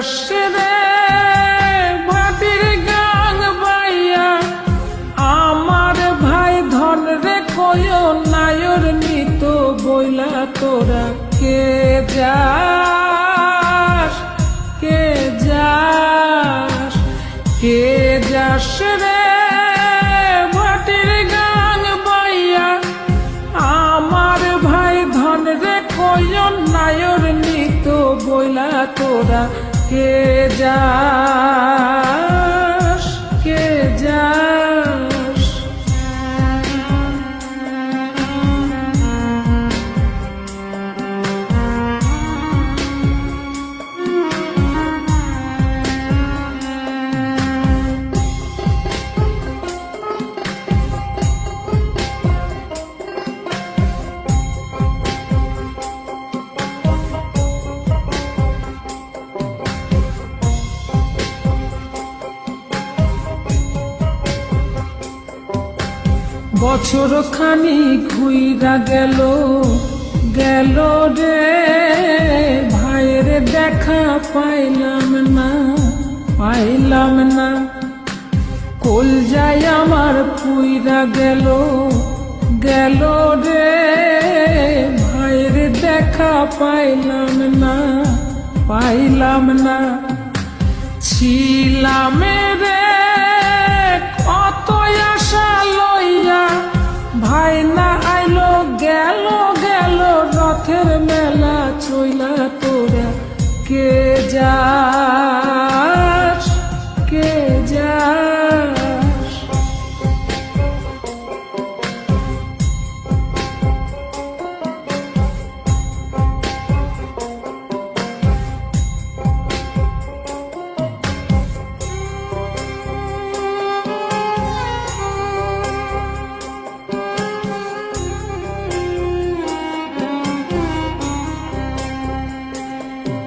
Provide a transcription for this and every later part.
যাস রে মাটির গাং বাইয়া, আমার ভাই ধন রে কয় নায়র নিত বইলা তোরা কে যাস, কে যাস, কে যাস রে মাটির গাং বাইয়া, আমার ভাই ধন রে কয় নায়র নিত বইলা তোরা কে যাস, কে যাস। বছর খানি ঘুইরা গেল গেল রে, ভাইয়ের দেখা পাইলাম না, পাইলাম না। কলজায় আমার পুইরা গেল গেল রে, ভাইয়ের দেখা পাইলাম না, পাইলাম না। ছিলাম রে কত আশা লইয়া, ভাই না আইলো গেল গেল রথের মেলা চইলা তোরা কে যাস, কে যাস।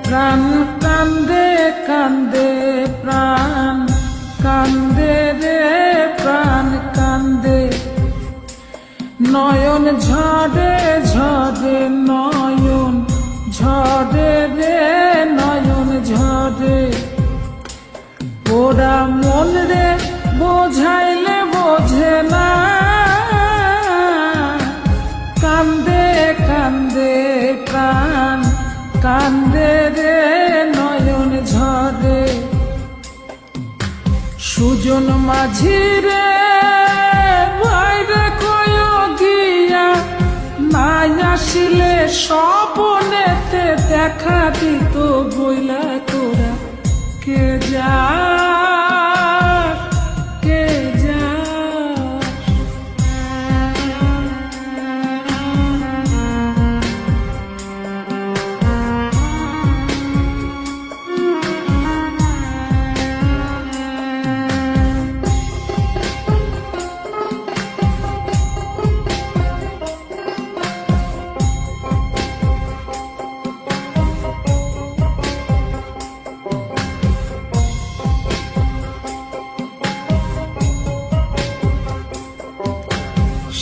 প্রাণ কান্দে কান্দে, প্রাণ কান্দে রে, প্রাণ কান্দে। নয়ন ঝরে ঝরে, নয়ন ঝরে রে, নয়ন ঝরে। ওরা মন রে বোঝাইলে বোঝে না, কান্দে কান্দে প্রাণ কান্দে রে, নয়ন ঝরে। সুজন মাঝি রে ভাইরে কয় গিয়া, নাই আসিলে স্বপনেতে দেখা দিত বইলা তোরা কে যাস, কে যাস।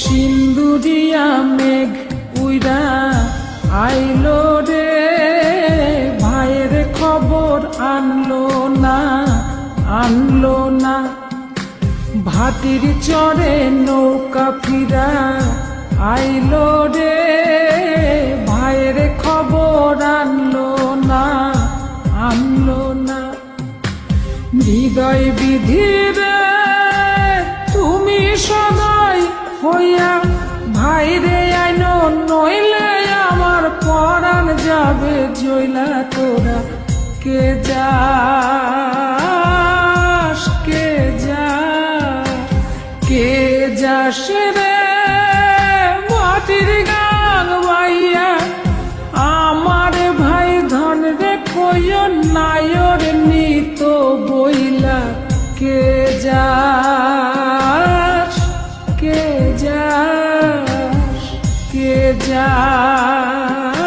সিন্দুরিয়া মেঘ উইরা আইলো রে, ভাইয়ের খবর আনলো না, আনলো না। ভাটির চরে নৌকা ফিরা আইলো রে, ভাইয়ের খবর আনলো না, আনলো না। হৃদয় বিধিরে তুমি সদয় হইয়া, ভাইরে আইনো নইলে আমার পরাণ যাবে জইলা তোরা কে যাস, কে যাস, কে যাস রে মাটির গান বাইয়া, আমার ভাই ধন রে কয় নায়র নিত বইলা কে যাস, কে যাস, কে যাস।